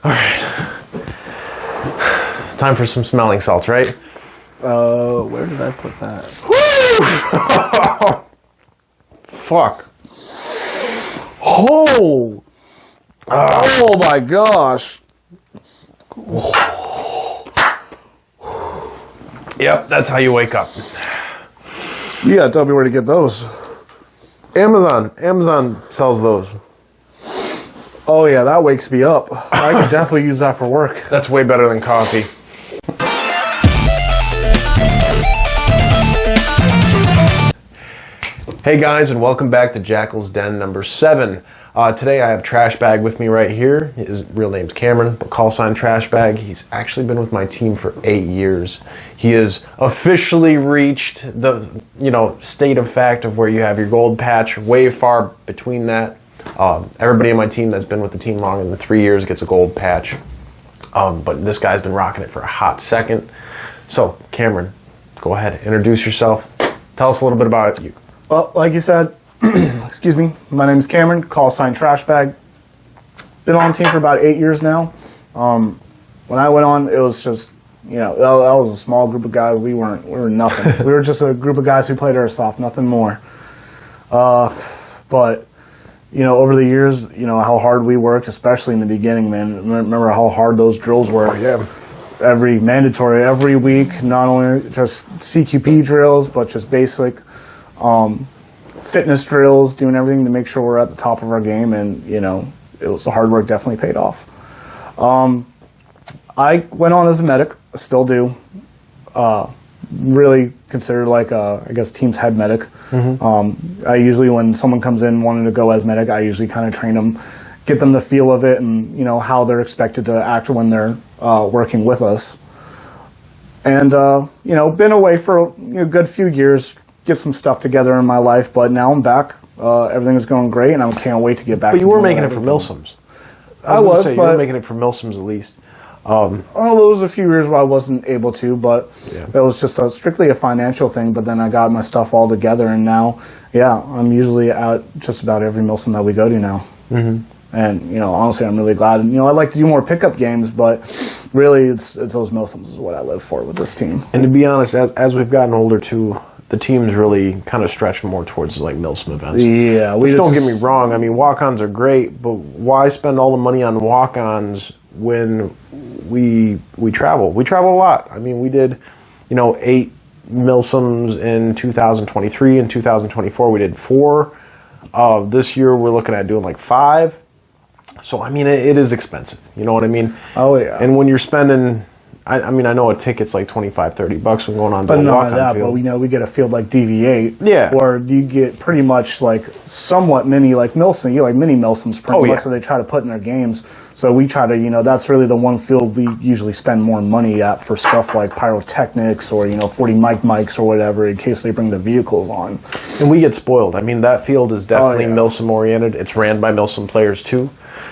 All right. Time for some smelling salts, right? Where did I put that? Fuck. Oh! Oh my gosh. Yep, that's how you wake up. You gotta tell me where to get those. Amazon. Amazon sells those. Oh yeah, that wakes me up. I could definitely use that for work. That's way better than coffee. Hey guys, and welcome back to Jackal's Den number 7. Today I have Trash Bag with me right here. His real name's Cameron, but call sign Trash Bag. He's actually been with my team for 8 years. He has officially reached the, state of fact of where you have your gold patch. Way far between that. Everybody in my team that's been with the team longer than 3 years gets a gold patch. But this guy's been rocking it for a hot second. So, Cameron, go ahead, introduce yourself. Tell us a little bit about you. Well, like you said, excuse me, my name is Cameron, call sign Trash Bag. Been on the team for about 8 years now. When I went on, it was just, that was a small group of guys. We were nothing. We were just a group of guys who played airsoft, nothing more. But, over the years, how hard we worked, especially in the beginning, man. Remember how hard those drills were. Oh, yeah. Every week, not only just CQP drills, but just basic fitness drills, doing everything to make sure we're at the top of our game, and it was the hard work definitely paid off. I went on as a medic, I still do. Really considered like I guess team's head medic. Mm-hmm. I usually, when someone comes in wanting to go as medic, I usually kind of train them, get them the feel of it, and how they're expected to act when they're working with us. And been away for a good few years. Get some stuff together in my life, but now I'm back. Everything is going great, and I can't wait to get back. But you were making it for Milsim's. I was, but you were making it for Milsim's at least. There was a few years where I wasn't able to, but it was just strictly a financial thing. But then I got my stuff all together, and now, I'm usually at just about every Milsim that we go to now. Mm-hmm. And honestly, I'm really glad. I'd like to do more pickup games, but really, it's those Milsims is what I live for with this team. And to be honest, as we've gotten older too, the team's really kind of stretched more towards like Milsim events. Yeah, don't get me wrong. I mean, walk-ons are great, but why spend all the money on walk-ons when we travel? We travel a lot. I mean, we did, 8 Milsims in 2023. In 2024, we did 4. This year, we're looking at doing like 5. So, I mean, it is expensive. You know what I mean? Oh, yeah. And when you're spending... I mean, I know a ticket's like $25-$30 when going on to a walk-on field. But not that, but we get a field like DV8. Yeah. Where you get pretty much like somewhat mini, like Milsim, you like mini Milsims pretty much that they try to put in their games. So we try to, that's really the one field we usually spend more money at for stuff like pyrotechnics or, 40 mics or whatever in case they bring the vehicles on. And we get spoiled. I mean, that field is definitely Milsim oriented. It's ran by Milsim players too.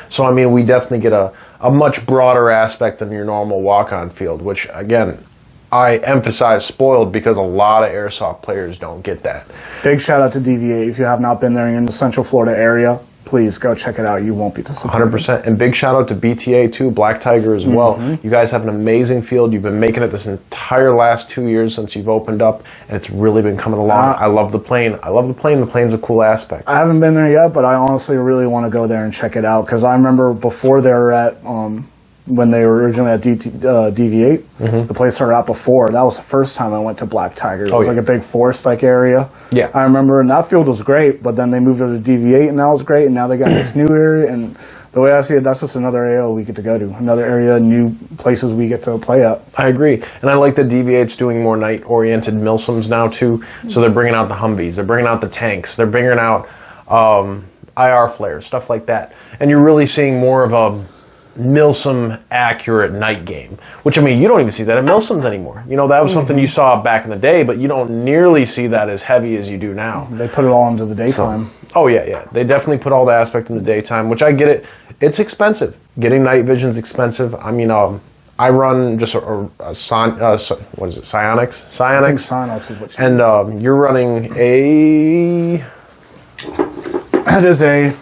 So, I mean, we definitely get a much broader aspect than your normal walk-on field, which, again, I emphasize spoiled because a lot of airsoft players don't get that. Big shout-out to DV8. If you have not been there and you're in the Central Florida area, please go check it out. You won't be disappointed. 100%. And big shout-out to BTA, too, Black Tiger as well. Mm-hmm. You guys have an amazing field. You've been making it this entire last 2 years since you've opened up, and it's really been coming along. I love the plane. I love the plane. The plane's a cool aspect. I haven't been there yet, but I honestly really want to go there and check it out, because I remember before they were at... when they were originally at DV8, mm-hmm. the place they were at before, that was the first time I went to Black Tiger. It was like a big forest-like area. Yeah. I remember, and that field was great, but then they moved over to DV8, and that was great, and now they got this new area, and the way I see it, that's just another area we get to go to, another area, new places we get to play at. I agree, and I like that DV8's doing more night-oriented Milsims now, too, so they're bringing out the Humvees, they're bringing out the tanks, they're bringing out IR flares, stuff like that, and you're really seeing more of a Milsim accurate night game, which, I mean, you don't even see that at Milsims anymore. That was something you saw back in the day, but you don't nearly see that as heavy as you do now. They put it all into the daytime. They definitely put all the aspect in the daytime, which I get it. It's expensive. Getting night vision's expensive. I mean, I run just what is it, Psionics? I think Psionics is what you And you're running a... That is a...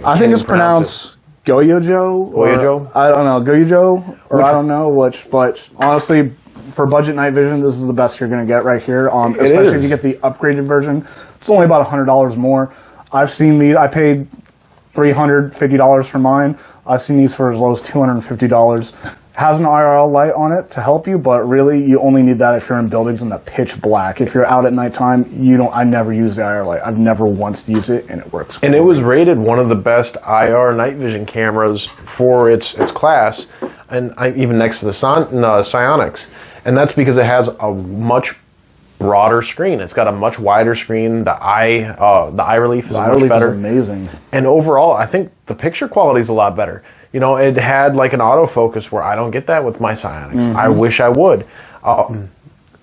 I think it's pronounced Goyojo? I don't know, Goyojo, or I don't know which, but honestly, for budget night vision, this is the best you're going to get right here. Especially if you get the upgraded version. It's only about $100 more. I've seen these, I paid $350 for mine. I've seen these for as low as $250. Has an IRL light on it to help you, but really you only need that if you're in buildings in the pitch black. If you're out at nighttime, I never use the IR light. I've never once used it, and it works great. And it was rated one of the best IR night vision cameras for its class, and even next to the Psionics. And that's because it has a much broader screen. It's got a much wider screen. The eye relief is much better. Is amazing. And overall, I think the picture quality is a lot better. You know, it had like an autofocus where I don't get that with my Psionics. I wish I would. And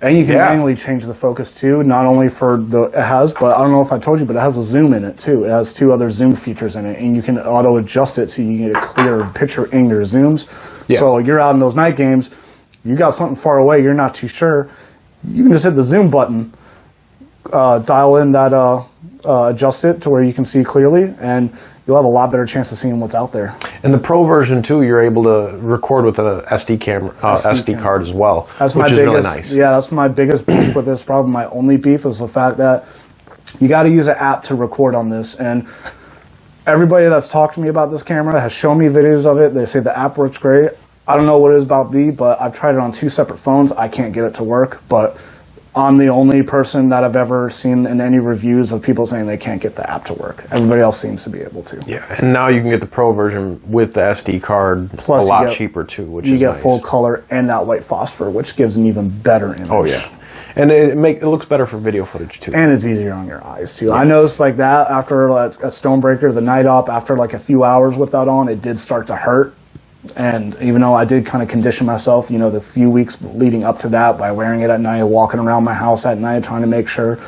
you can manually change the focus too, not only for it has, but I don't know if I told you, but it has a zoom in it too. It has 2 other zoom features in it, and you can auto adjust it so you can get a clear picture in your zooms. Yeah. So you're out in those night games, you got something far away, you're not too sure, you can just hit the zoom button, dial in that, adjust it to where you can see clearly, and you'll have a lot better chance of seeing what's out there. And the Pro version too, you're able to record with an SD card as well, which is really nice. Yeah, that's my biggest beef with this. Probably my only beef is the fact that you got to use an app to record on this. And everybody that's talked to me about this camera has shown me videos of it. They say the app works great. I don't know what it is about me, but I've tried it on 2 separate phones. I can't get it to work, but I'm the only person that I've ever seen in any reviews of people saying they can't get the app to work. Everybody else seems to be able to. Yeah, and now you can get the Pro version with the SD card a lot cheaper too, which is nice. You get full color and that white phosphor, which gives an even better image. Oh yeah, and it looks better for video footage too. And it's easier on your eyes too. Yeah. I noticed like that after a Stonebreaker, the night op, after like a few hours with that on, it did start to hurt. And even though I did kind of condition myself, you know, the few weeks leading up to that by wearing it at night, walking around my house at night, trying to make sure,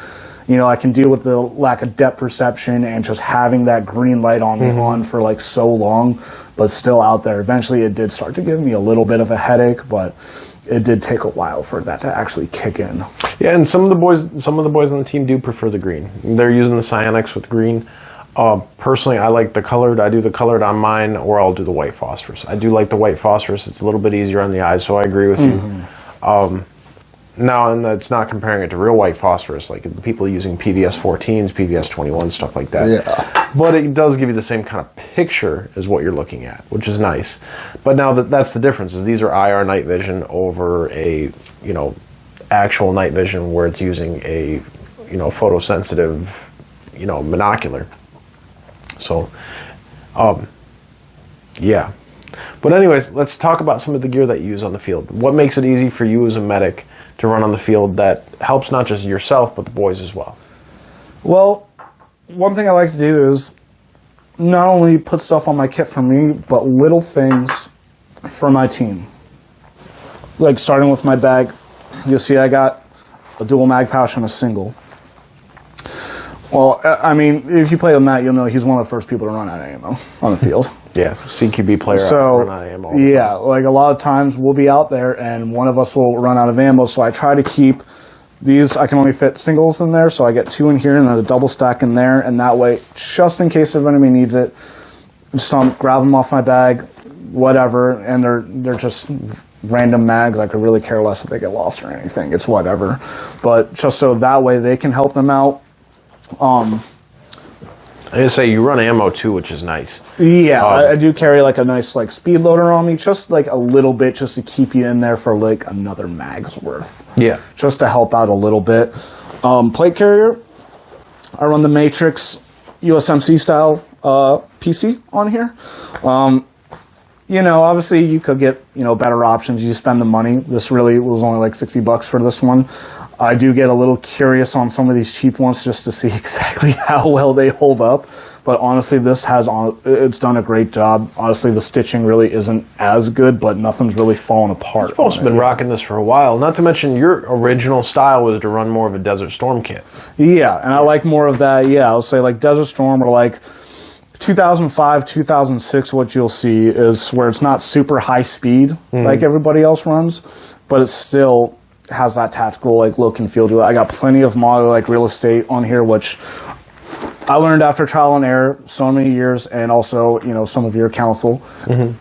you know, I can deal with the lack of depth perception and just having that green light on me on for like so long, but still out there. Eventually it did start to give me a little bit of a headache, but it did take a while for that to actually kick in. Yeah, and some of the boys on the team do prefer the green. They're using the Psionics with green. Personally, I like the colored. I do the colored on mine, or I'll do the white phosphorus. I do like the white phosphorus. It's a little bit easier on the eyes, so I agree with you. Now, and that's not comparing it to real white phosphorus, like the people using PVS 14s, PVS 21, stuff like that. Yeah. But it does give you the same kind of picture as what you're looking at, which is nice. But now that's the difference, is these are IR night vision over a, you know, actual night vision where it's using a, you know, photosensitive, you know, monocular. So, yeah. But anyways, let's talk about some of the gear that you use on the field. What makes it easy for you as a medic to run on the field that helps not just yourself, but the boys as well? Well, one thing I like to do is not only put stuff on my kit for me, but little things for my team. Like starting with my bag, you'll see I got a dual mag pouch and a single. Well, I mean, if you play with Matt, you'll know he's one of the first people to run out of ammo on the field. Yeah, CQB player run out of ammo all the time. Like a lot of times we'll be out there and one of us will run out of ammo, so I try to keep these, I can only fit singles in there, so I get 2 in here and then a double stack in there, and that way, just in case if enemy needs it, grab them off my bag, whatever, and they're just random mags. I could really care less if they get lost or anything. It's whatever. But just so that way they can help them out. I just say you run ammo too, which is nice. Yeah, I do carry like a nice like speed loader on me, just like a little bit, just to keep you in there for like another mag's worth. Yeah, just to help out a little bit. Plate carrier, I run the Matrix USMC style PC on here. You know, obviously you could get, you know, better options. You spend the money. This really was only like $60 for this one. I do get a little curious on some of these cheap ones just to see exactly how well they hold up. But honestly, this it's done a great job. Honestly, the stitching really isn't as good, but nothing's really fallen apart. You've also been rocking this for a while. Not to mention your original style was to run more of a Desert Storm kit. Yeah, and I like more of that. Yeah, I'll say like Desert Storm or like 2005, 2006, what you'll see is where it's not super high speed like everybody else runs, but it still has that tactical like look and feel to it. I got plenty of model like real estate on here, which I learned after trial and error, so many years, and also, you know, some of your counsel,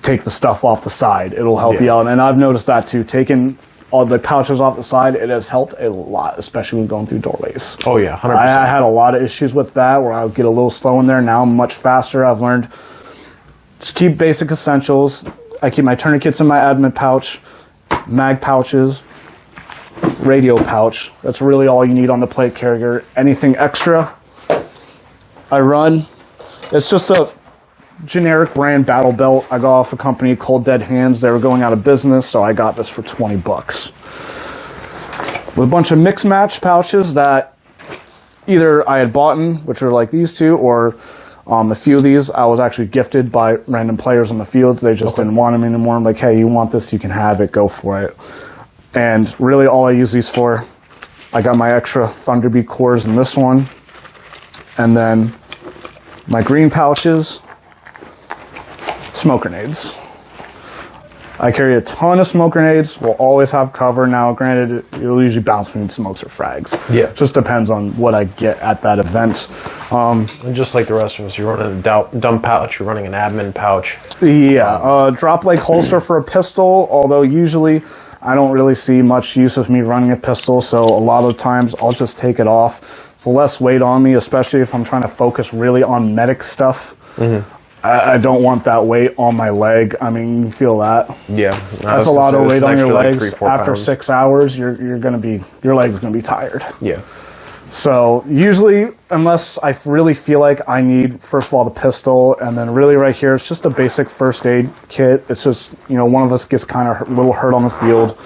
take the stuff off the side. It'll help you out. And I've noticed that too. Taking all the pouches off the side, it has helped a lot, especially when going through doorways. Oh yeah, 100%. I had a lot of issues with that where I would get a little slow in there. Now I'm much faster. I've learned just keep basic essentials. I keep my tourniquets in my admin pouch, mag pouches, radio pouch. That's really all you need on the plate carrier. Anything extra, I run. It's just a generic brand battle belt. I got off a company called Dead Hands. They were going out of business, so I got this for 20 bucks. With a bunch of mix match pouches that either I had bought in, which are like these two, or a few of these I was actually gifted by random players on the fields. They just didn't want them anymore. I'm like, hey, you want this, you can have it, go for it. And really all I use these for, I got my extra Thunderbeat cores in this one, and then my green pouches, smoke grenades. I carry a ton of smoke grenades. We'll always have cover. Now, granted, it'll usually bounce between smokes or frags. Yeah. Just depends on what I get at that event. And just like the rest of us, you're running a dump pouch, you're running an admin pouch. Yeah. Drop leg holster for a pistol, although usually I don't really see much use of me running a pistol, so a lot of times I'll just take it off. It's less weight on me, especially if I'm trying to focus really on medic stuff. I don't want that weight on my leg. I mean, you feel that. Yeah. That's a lot of weight on your legs. Like 3-4 After 6 hours, your leg's gonna be tired. Yeah. So usually, unless I really feel like I need, first of all, the pistol, and then really right here, it's just a basic first aid kit. It's just, you know, one of us gets kind of a little hurt on the field,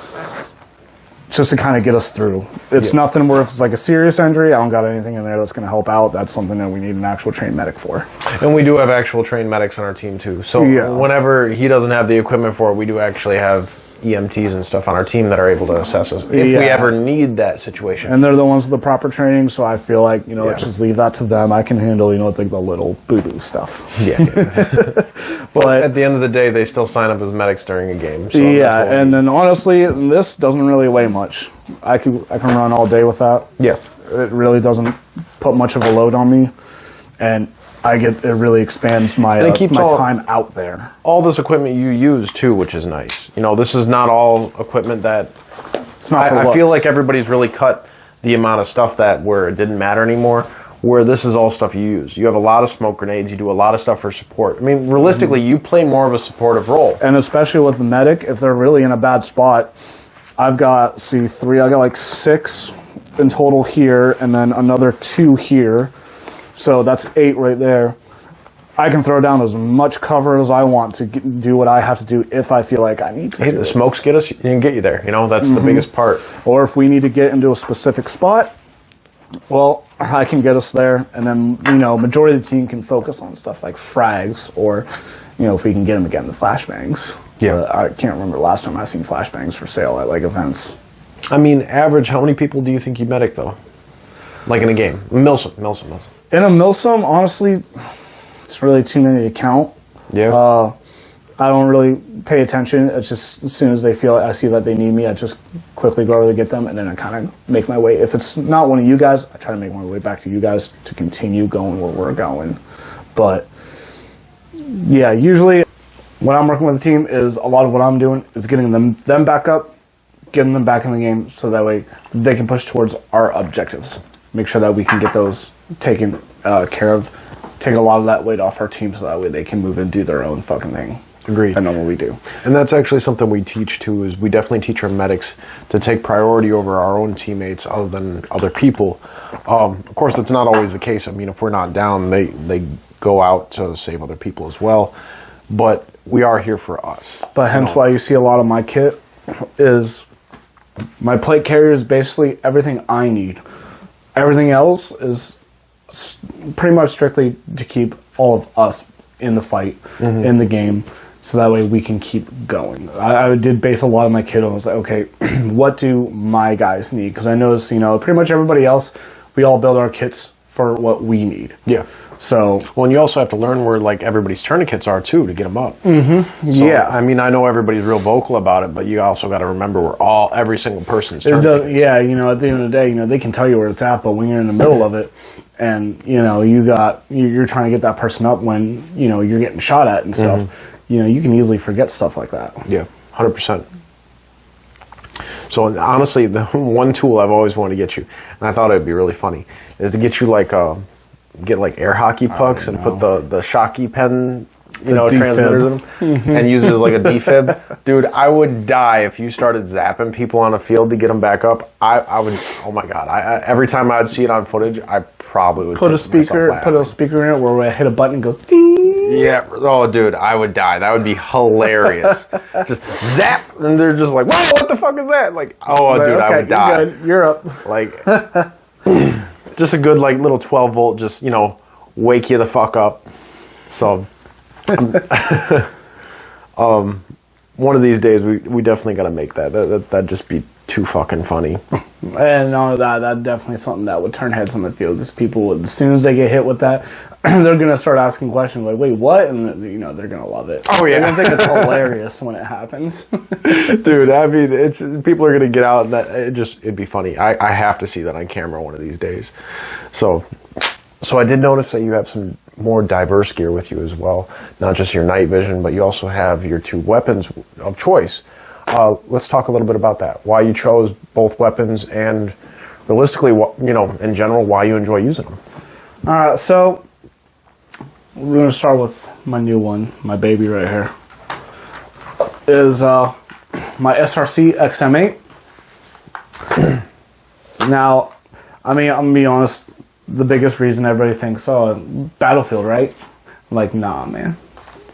just to kind of get us through. It's nothing where if it's like a serious injury, I don't got anything in there that's going to help out. That's something that we need an actual trained medic for. And we do have actual trained medics on our team too. So whenever he doesn't have the equipment for it, we do actually have EMTs and stuff on our team that are able to assess us if we ever need that situation. And they're the ones with the proper training, so I feel like, you know, let's just leave that to them. I can handle, you know, like the little boo-boo stuff. But at the end of the day, they still sign up as medics during a game. So and then honestly, this doesn't really weigh much. I can run all day with that. Yeah. It really doesn't put much of a load on me. And it really expands my time out there. All this equipment you use too, which is nice. You know, this is not all equipment that. It's not. I feel like everybody's really cut the amount of stuff that where it didn't matter anymore. Where this is all stuff you use. You have a lot of smoke grenades. You do a lot of stuff for support. I mean, realistically, you play more of a supportive role. And especially with the medic, if they're really in a bad spot, I've got I got like 6 in total here, and then another 2 here. So that's 8 right there. I can throw down as much cover as I want to do what I have to do if I feel like I need to. Hey, the smokes get us, and get you there. You know, that's the biggest part. Or if we need to get into a specific spot, well, I can get us there, and then, you know, majority of the team can focus on stuff like frags, or, you know, if we can get them again, the flashbangs. Yeah. I can't remember the last time I seen flashbangs for sale at like events. I mean, average, how many people do you think you medic though? Like in a game? Milsim. In a Milsim, honestly, it's really too many to count. Yeah. I don't really pay attention. It's just as soon as I see that they need me, I just quickly go over to get them, and then I kind of make my way. If it's not one of you guys, I try to make my way back to you guys to continue going where we're going. But yeah, usually when I'm working with the team, is a lot of what I'm doing is getting them back up, getting them back in the game, so that way they can push towards our objectives. Make sure that we can get those taken care of. Take a lot of that weight off our team, so that way they can move and do their own fucking thing. Agreed. I know what we do. And that's actually something we teach too, is we definitely teach our medics to take priority over our own teammates other than other people. Of course, it's not always the case. I mean, if we're not down, they go out to save other people as well. But we are here for us. But hence why you see a lot of my kit is my plate carrier is basically everything I need. Everything else is pretty much strictly to keep all of us in the fight, in the game, so that way we can keep going. I did base a lot of my kit on, I was like, okay, what do my guys need? Because I noticed, you know, pretty much everybody else, we all build our kits for what we need. Yeah. So, well, and you also have to learn where like everybody's tourniquets are too to get them up. Mm-hmm. So, yeah. I mean, I know everybody's real vocal about it, but you also got to remember where every single person's tourniquet. Yeah, you know, at the end of the day, you know, they can tell you where it's at, but when you're in the middle of it, and you know, you're trying to get that person up when you know you're getting shot at and stuff. Mm-hmm. You know, you can easily forget stuff like that. Yeah, 100%. So honestly, the one tool I've always wanted to get you, and I thought it'd be really funny, is to get you like get like air hockey pucks and put the Shockey pen, you know, transmitters in them, and use it as like a defib. Dude, I would die if you started zapping people on a field to get them back up. I would. Oh my god! Every time I'd see it on footage, I probably would put a speaker in it where I hit a button and it goes ding. Yeah. Oh, dude, I would die. That would be hilarious. Just zap, and they're just like, "Whoa, what the fuck is that?" Like, oh, dude, okay, I would die. You're up. Like, just a good like little 12 volt, just you know, wake you the fuck up. So, one of these days we definitely got to make that. That'd just be too fucking funny. And no, that's definitely something that would turn heads on the field. Because people, as soon as they get hit with that, they're gonna start asking questions like, "Wait, what?" And you know they're gonna love it. Oh yeah, they're gonna think it's hilarious when it happens. Dude, I mean, people are gonna get out, and it'd be funny. I have to see that on camera one of these days. So I did notice that you have some more diverse gear with you as well, not just your night vision, but you also have your two weapons of choice. Let's talk a little bit about that. Why you chose both weapons, and realistically, you know, in general, why you enjoy using them. So we're gonna start with my new one, my baby right here. Is my SRC XM8. Now, I mean, I'm gonna be honest. The biggest reason everybody thinks, oh, Battlefield, right? I'm like, nah, man.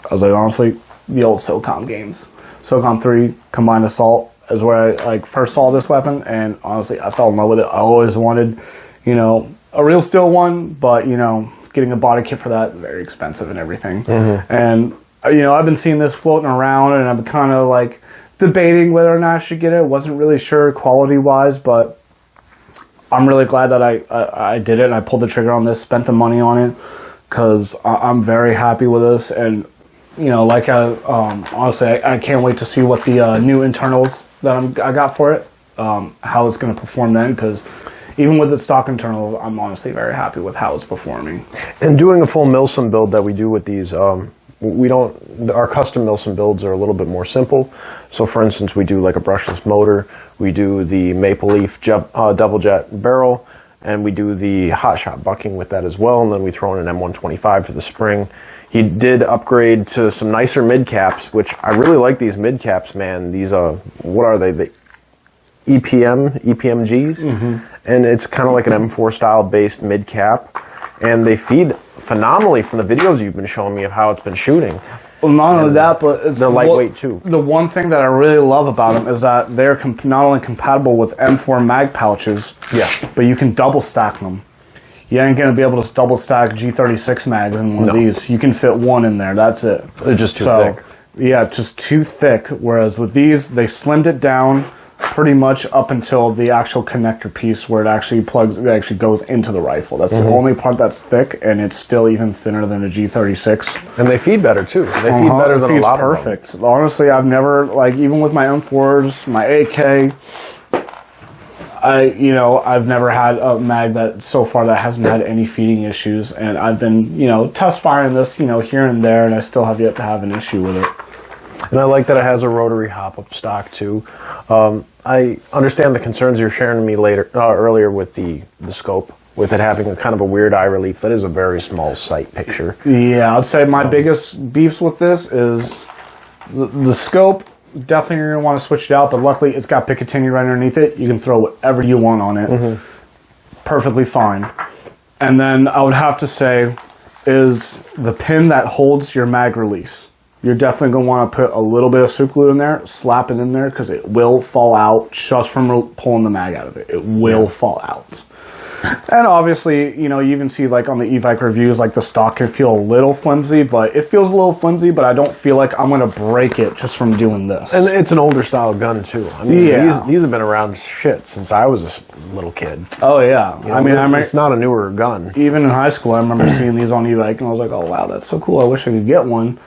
I was like, honestly, the old SOCOM games. SOCOM 3 Combined Assault is where I like first saw this weapon, and honestly, I fell in love with it. I always wanted, you know, a real steel one, but you know, getting a body kit for that, very expensive and everything. Mm-hmm. And you know, I've been seeing this floating around, and I've been kind of like debating whether or not I should get it. Wasn't really sure quality-wise, but I'm really glad that I did it, and I pulled the trigger on this, spent the money on it, because I'm very happy with this. And you know, like honestly, I can't wait to see what the new internals that I got for it, how it's going to perform then. Because even with the stock internal, I'm honestly very happy with how it's performing. And doing a full Milsim build that we do with these, our custom Milsim builds are a little bit more simple. So for instance, we do like a brushless motor, we do the Maple Leaf Devil Jet barrel, and we do the Hot Shot bucking with that as well, and then we throw in an M125 for the spring. He did upgrade to some nicer mid caps, which I really like these mid caps, man. These what are they? The EPMGs, and it's kind of like an M4 style based mid cap, and they feed phenomenally from the videos you've been showing me of how it's been shooting. Well, not only that, but they're lightweight too. The one thing that I really love about them is that they're not only compatible with M4 mag pouches, but you can double stack them. You ain't going to be able to double stack G36 mags in one of these. You can fit one in there. That's it. They're just too thick. Yeah, just too thick. Whereas with these, they slimmed it down pretty much up until the actual connector piece where it actually goes into the rifle. That's the only part that's thick, and it's still even thinner than a G36. And they feed better too. They feed better than a lot of them. Perfect. Honestly, I've never, like, even with my M4s, my AK, I've never had a mag that so far that hasn't had any feeding issues, and I've been, test firing this, here and there, and I still have yet to have an issue with it. And I like that it has a rotary hop-up stock too. I understand the concerns you were sharing with me earlier with the scope, with it having a kind of a weird eye relief. That is a very small sight picture. Yeah, I'd say my biggest beefs with this is the scope. Definitely you're going to want to switch it out, but luckily it's got Picatinny right underneath it. You can throw whatever you want on it. Perfectly fine. And then I would have to say is the pin that holds your mag release. You're definitely going to want to put a little bit of super glue in there, slap it in there, because it will fall out just from pulling the mag out of it. It will fall out. And obviously, you even see like on the e-bike reviews, like the stock can feel a little flimsy, but it feels a little flimsy, but I don't feel like I'm going to break it just from doing this. And it's an older style gun too. I mean, these have been around shit since I was a little kid. Oh yeah. I mean, it's not a newer gun. Even in high school, I remember seeing these on e-bike and I was like, oh wow, that's so cool. I wish I could get one.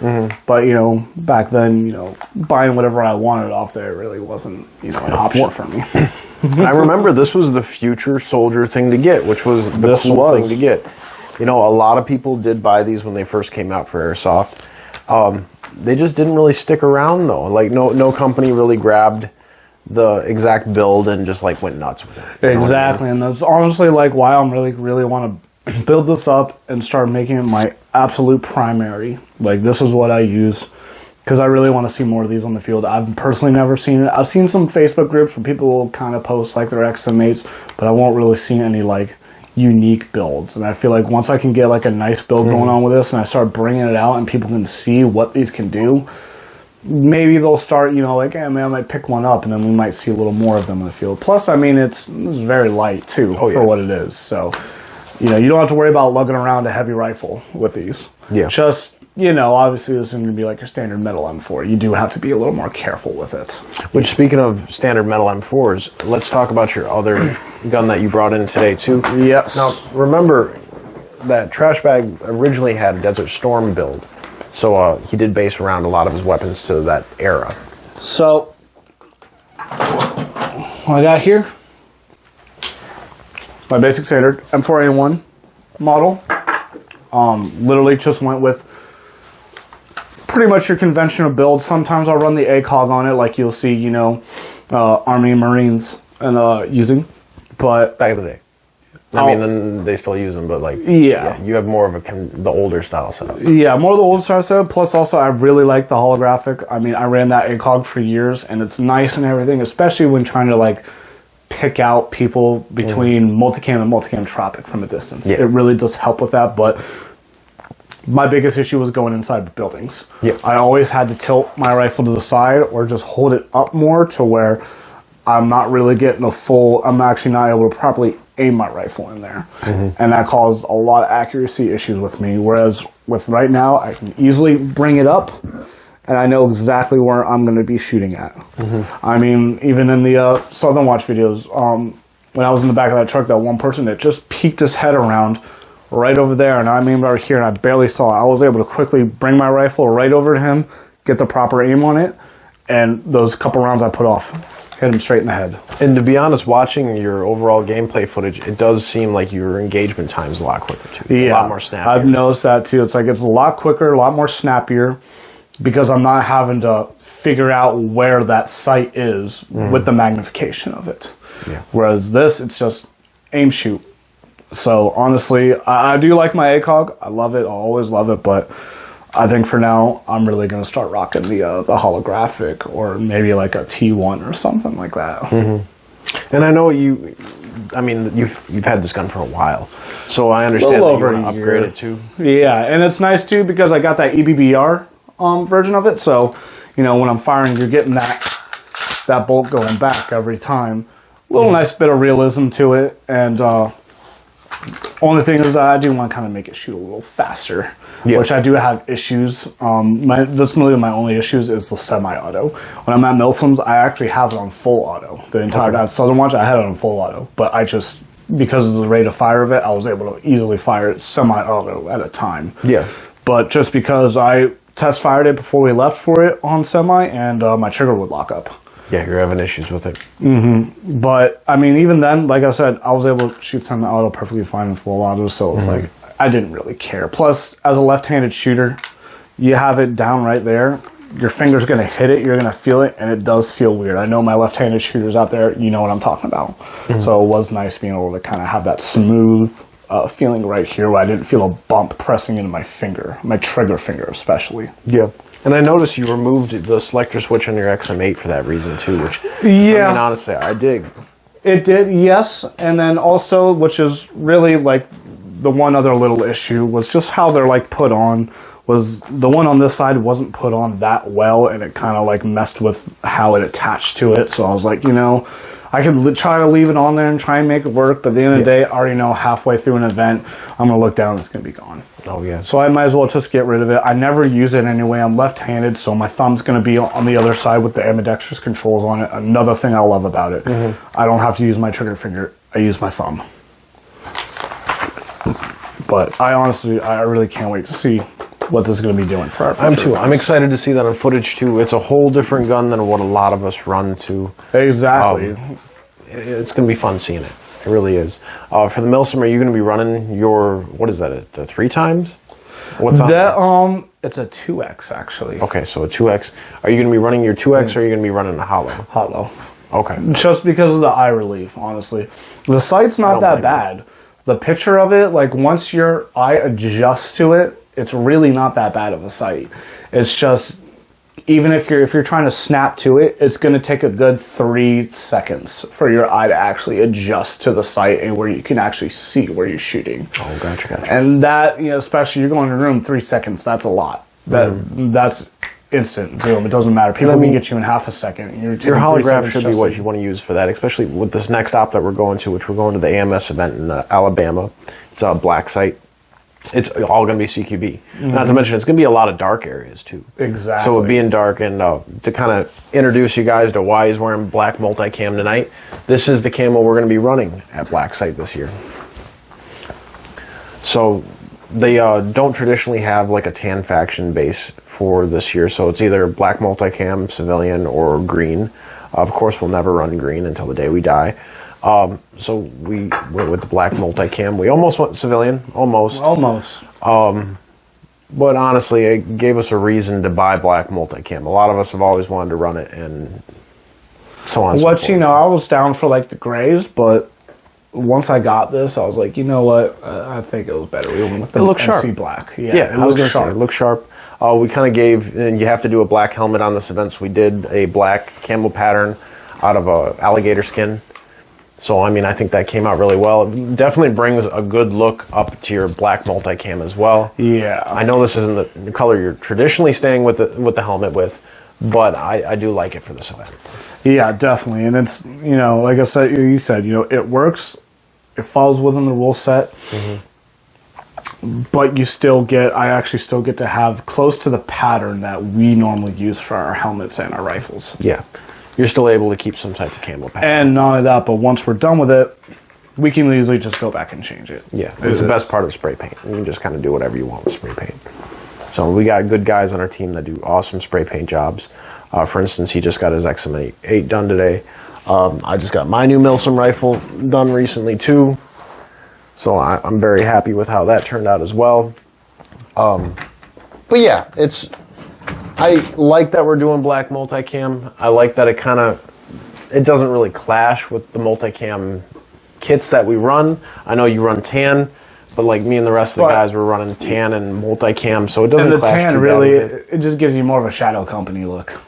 But, back then, buying whatever I wanted off there really wasn't, an option for me. I remember this was the future soldier thing to get, which was the cool thing to get. A lot of people did buy these when they first came out for airsoft. They just didn't really stick around though. Like no company really grabbed the exact build and just like went nuts with it. Exactly, and that's honestly like why I'm really want to build this up and start making it my absolute primary. Like this is what I use. Because I really want to see more of these on the field. I've personally never seen it. I've seen some Facebook groups where people will kind of post like their XM8s, but I won't really see any like unique builds. And I feel like once I can get like a nice build going on with this and I start bringing it out and people can see what these can do, maybe they'll start, like, hey man, I might pick one up and then we might see a little more of them in the field. Plus, I mean, it's very light too for what it is. So, you don't have to worry about lugging around a heavy rifle with these. Yeah. Just... obviously this isn't going to be like your standard metal M4. You do have to be a little more careful with it. Which, speaking of standard metal M4s, let's talk about your other gun that you brought in today, too. Yes. Now, remember that Trash Bag originally had a Desert Storm build. So he did base around a lot of his weapons to that era. So, what I got here, my basic standard M4A1 model. Literally just went with pretty much your conventional build. Sometimes I'll run the ACOG on it, like you'll see, Army and Marines and using. But back in the day, then they still use them, but like you have more of the older style setup. Yeah, more of the older style setup. Plus, also I really like the holographic. I mean, I ran that ACOG for years, and it's nice and everything, especially when trying to like pick out people between multicam and multicam tropic from a distance. It really does help with that, but my biggest issue was going inside buildings. I always had to tilt my rifle to the side or just hold it up more to where I'm not really getting I'm actually not able to properly aim my rifle in there. And that caused a lot of accuracy issues with me, whereas with right now, I can easily bring it up and I know exactly where I'm going to be shooting at. I mean, even in the Southern Watch videos, when I was in the back of that truck, that one person that just peeked his head around right over there, and I mean right here, and I barely saw it. I was able to quickly bring my rifle right over to him, get the proper aim on it, and those couple rounds I put off, hit him straight in the head. And to be honest, watching your overall gameplay footage, it does seem like your engagement time's a lot quicker too. A lot more snappier. I've noticed that too. It's like it's a lot quicker, a lot more snappier, because I'm not having to figure out where that sight is with the magnification of it. Whereas this, it's just aim, shoot. So honestly, I do like my ACOG. I love it. I'll always love it. But I think for now, I'm really going to start rocking the holographic, or maybe like a T1 or something like that. And I know you've had this gun for a while, so I understand that you want to upgrade it too. Yeah, and it's nice too because I got that EBBR version of it. So when I'm firing, you're getting that bolt going back every time. Little nice bit of realism to it, and only thing is that I do want to kind of make it shoot a little faster, which I do have issues. That's really my only issues is the semi-auto. When I'm at Milsim's, I actually have it on full auto. The entire time. Southern Watch, I had it on full auto, but I just, because of the rate of fire of it, I was able to easily fire it semi-auto at a time. But just because I test fired it before we left for it on semi, and my trigger would lock up. Yeah, you're having issues with it. But, I mean, even then, like I said, I was able to shoot semi-auto perfectly fine in full auto, so it's like, I didn't really care. Plus, as a left-handed shooter, you have it down right there. Your finger's going to hit it, you're going to feel it, and it does feel weird. I know my left-handed shooters out there, you know what I'm talking about. So it was nice being able to kind of have that smooth feeling right here where I didn't feel a bump pressing into my finger, my trigger finger especially. And I noticed you removed the selector switch on your XM8 for that reason too, which, I mean, honestly, I dig. It did, yes. And then also, which is really like the one other little issue, was just how they're like put on was the one on this side wasn't put on that well, and it kind of like messed with how it attached to it. So I was like, you know, I could try to leave it on there and try and make it work, but at the end of the day, I already know halfway through an event, I'm going to look down and it's going to be gone. Oh, yeah. So I might as well just get rid of it. I never use it anyway. I'm left-handed, so my thumb's going to be on the other side with the ambidextrous controls on it. Another thing I love about it. I don't have to use my trigger finger. I use my thumb. But I really can't wait to see what this is going to be doing for our future. I'm too. I'm excited to see that on footage too. It's a whole different gun than what a lot of us run to. Exactly. It's going to be fun seeing it. It really is. For the Milsim, are you going to be running your, what is that, the 3 times? What's on that? It's a 2X actually. Okay, so a 2X. Are you going to be running your 2X or are you going to be running a hollow? Hollow. Okay. Just because of the eye relief, honestly. The sight's not that bad. The picture of it, like once your eye adjusts to it, it's really not that bad of a sight. It's just, even if you're trying to snap to it, it's going to take a good 3 seconds for your eye to actually adjust to the sight and where you can actually see where you're shooting. Oh, gotcha. And that, you know, especially you're going in a room 3 seconds, that's a lot. That's instant. Boom. It doesn't matter. People can get you in half a second. Your holograph should be what you want to use for that, especially with this next op that we're going to, which we're going to the AMS event in Alabama. It's a black site. It's all going to be CQB. Not to mention, it's going to be a lot of dark areas, too. Exactly. So it being dark, and to kind of introduce you guys to why he's wearing black multicam tonight, this is the camo we're going to be running at Black Site this year. So they don't traditionally have like a tan faction base for this year, so it's either black multicam, civilian, or green. Of course, we'll never run green until the day we die. So we went with the black multicam. We almost went civilian, almost. But honestly, it gave us a reason to buy black multicam. A lot of us have always wanted to run it, and so on. You know, I was down for like the grays, but once I got this, I was like, you know what? I think it was better. We went with the MC black. Yeah, it looks sharp. It looks sharp. We kind of gave, and you have to do a black helmet on this event, so we did a black camo pattern out of a alligator skin. So, I mean, I think that came out really well. It definitely brings a good look up to your black multicam as well. Yeah. I know this isn't the color you're traditionally staying with the helmet with, but I do like it for this event. Yeah, definitely. And it's, you know, like I said, you said, you know, it works. It falls within the rule set. But you still get, I actually still get to have close to the pattern that we normally use for our helmets and our rifles. Yeah. You're still able to keep some type of camo pattern. And not only that, but once we're done with it, we can easily just go back and change it. Yeah, it's the best part of spray paint. You can just kind of do whatever you want with spray paint. So we got good guys on our team that do awesome spray paint jobs. For instance, he just got his EP8 done today. I just got my new Milsim rifle done recently too. So I'm very happy with how that turned out as well. But yeah, I like that we're doing black multicam. I like that it doesn't really clash with the multicam kits that we run. I know you run tan, but like me and the rest of the guys were running tan and multicam, so it doesn't clash too bad with it. It just gives you more of a shadow company look.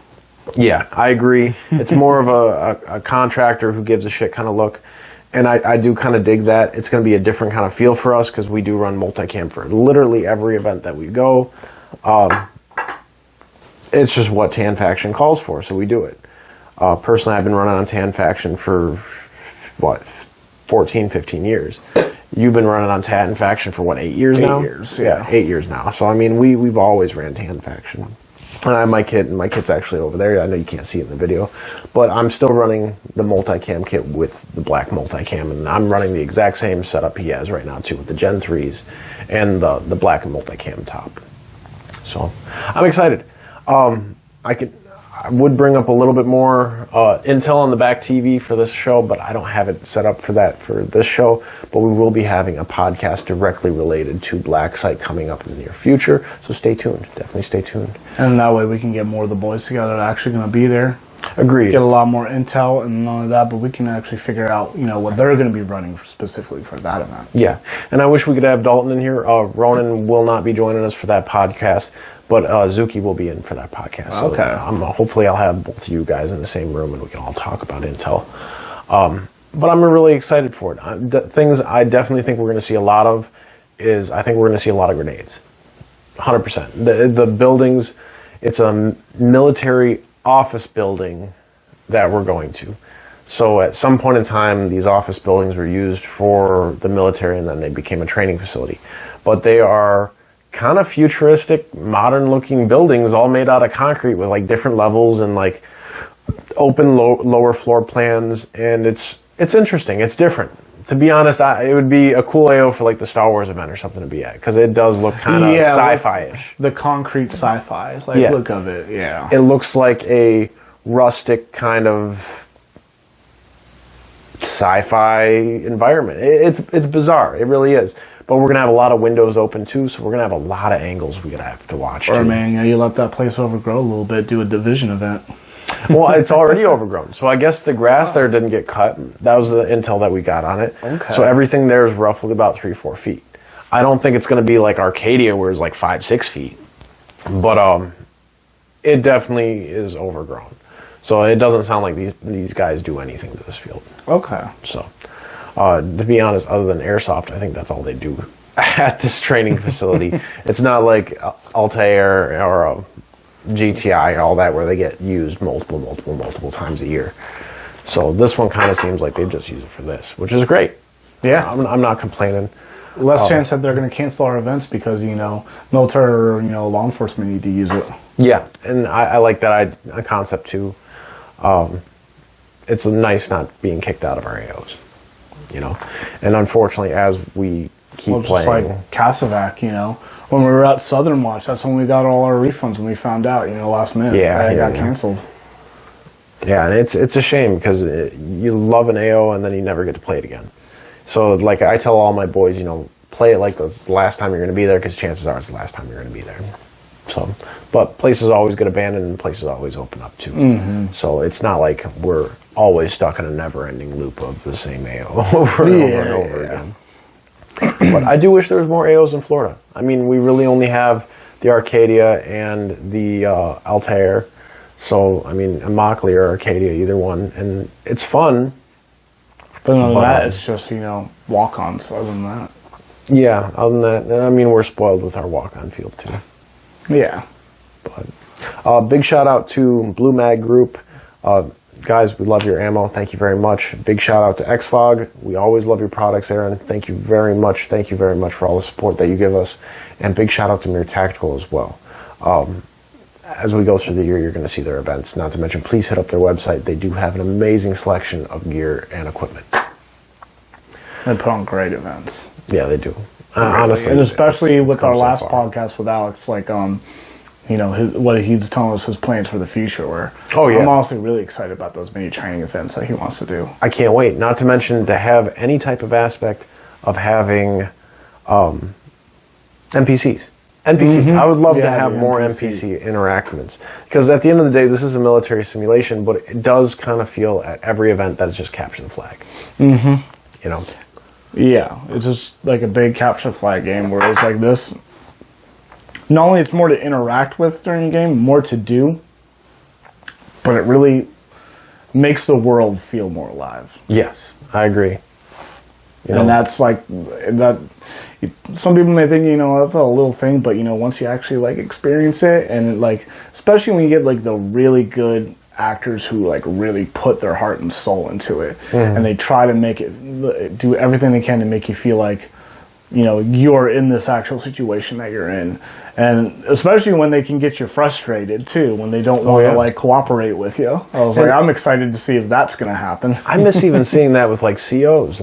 Yeah, I agree. It's more of a contractor who gives a shit kind of look. And I do kind of dig that. It's going to be a different kind of feel for us because we do run multicam for literally every event that we go. It's just what Tan Faction calls for, so we do it. Personally, I've been running on Tan Faction for, 14, 15 years. You've been running on Tan Faction for, 8 years now? 8 years, yeah. 8 years now. So, I mean, we've always ran Tan Faction. And I have my kit, and my kit's actually over there. I know you can't see it in the video. But I'm still running the multicam kit with the black multicam, and I'm running the exact same setup he has right now, too, with the Gen 3s and the black multicam top. So, I'm excited. I would bring up a little bit more intel on the back TV for this show, but I don't have it set up for that for this show. But we will be having a podcast directly related to Black Site coming up in the near future. So stay tuned. Definitely stay tuned. And that way we can get more of the boys together that are actually going to be there. Agreed. Get a lot more intel and not only that, but we can actually figure out, you know, what they're going to be running specifically for that event. Yeah. And I wish we could have Dalton in here. Ronan will not be joining us for that podcast, but Zuki will be in for that podcast. So, okay. Hopefully I'll have both of you guys in the same room and we can all talk about intel. But I'm really excited for it. Things I definitely think we're going to see a lot of is I think we're going to see a lot of grenades. 100%. The buildings, it's a military office building that we're going to. So at some point in time, these office buildings were used for the military, and then they became a training facility. But they are kind of futuristic, modern-looking buildings, all made out of concrete with like different levels and like open lower floor plans. And it's interesting. It's different. To be honest, it would be a cool AO for like the Star Wars event or something to be at, because it does look kind of sci-fi-ish. The concrete sci-fi look of it. Yeah, it looks like a rustic kind of sci-fi environment. It's bizarre. It really is. But we're gonna have a lot of windows open too, so we're gonna have a lot of angles we're gonna have to watch. Or man, you let that place overgrow a little bit, do a division event. Well, it's already overgrown, so I guess the grass there didn't get cut. That was the intel that we got on it. Okay. So everything there is roughly about 3-4 feet. I don't think it's gonna be like Arcadia, where it's like 5-6 feet, but it definitely is overgrown. So it doesn't sound like these guys do anything to this field. Okay. So, to be honest, other than airsoft, I think that's all they do at this training facility. It's not like Altair or GTI, all that, where they get used multiple times a year. So this one kind of seems like they just use it for this, which is great. Yeah. I'm not complaining. Less chance that they're going to cancel our events because, military or, law enforcement need to use it. Yeah, and I like that concept too. It's nice not being kicked out of our AOs, And unfortunately, as we keep playing, just like Casavac, when we were at Southern Watch, that's when we got all our refunds when we found out, last minute. Yeah, it got canceled. Yeah, and it's a shame because you love an AO and then you never get to play it again. So, like I tell all my boys, play it like it's the last time you're going to be there, because chances are it's the last time you're going to be there. So, but places always get abandoned and places always open up too. Mm-hmm. So it's not like we're always stuck in a never-ending loop of the same AO over and over and over again. But I do wish there was more AOs in Florida. I mean, we really only have the Arcadia and the Altair. So, I mean, Immokalee or Arcadia, either one. And it's fun. But other than that, it's just, walk-ons other than that. Yeah, other than that, I mean, we're spoiled with our walk-on field too. Yeah. But big shout out to Blue Mag Group. Guys, we love your ammo. Thank you very much. Big shout out to XFOG. We always love your products, Aaron. Thank you very much. Thank you very much for all the support that you give us. And big shout out to Mir Tactical as well. As we go through the year, you're going to see their events. Not to mention, please hit up their website. They do have an amazing selection of gear and equipment. They put on great events. Yeah, they do. Honestly. And especially with our last podcast with Alex, what he's telling us his plans for the future were. Oh, yeah. I'm honestly really excited about those mini training events that he wants to do. I can't wait. Not to mention to have any type of aspect of having NPCs. Mm-hmm. I would love to have more NPC interactions. Because at the end of the day, this is a military simulation, but it does kind of feel at every event that it's just capture the flag. Mm-hmm. Yeah, it's just like a big capture flag game where it's like this. Not only it's more to interact with during the game, more to do, but it really makes the world feel more alive. Yes, I agree. And that's like that. Some people may think that's a little thing, but once you actually experience it, and especially when you get the really good actors who really put their heart and soul into it, mm-hmm. and they try to make it do everything they can to make you feel like you're in this actual situation that you're in, and especially when they can get you frustrated too when they don't want to cooperate with you. I'm excited to see if that's going to happen. I miss even seeing that with COs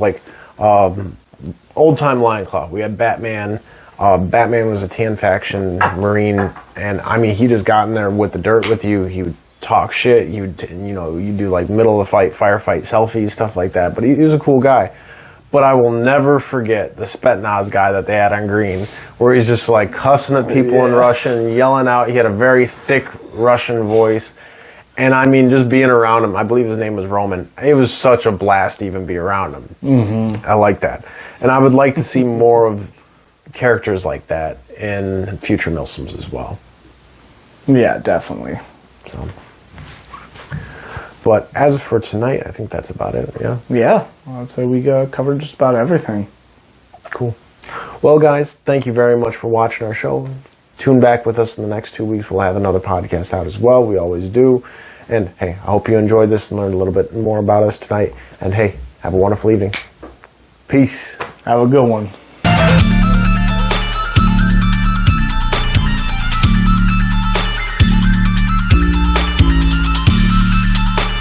old time Lion Claw. We had Batman. Batman was a tan faction Marine, and I mean he just got in there with the dirt with you. He would talk shit. You do middle of the fight, firefight, selfies, stuff like that. But he was a cool guy. But I will never forget the Spetsnaz guy that they had on green, where he's just cussing at people in Russian, yelling out. He had a very thick Russian voice. And I mean, just being around him, I believe his name was Roman. It was such a blast to even be around him. Mm-hmm. I like that. And I would like to see more of characters like that in future Milsims as well. Yeah, definitely. So, but as for tonight, I think that's about it. Yeah. Yeah, I'd say we covered just about everything. Cool. Well, guys, thank you very much for watching our show. Tune back with us in the next 2 weeks. We'll have another podcast out as well. We always do. And hey, I hope you enjoyed this and learned a little bit more about us tonight. And hey, have a wonderful evening. Peace. Have a good one.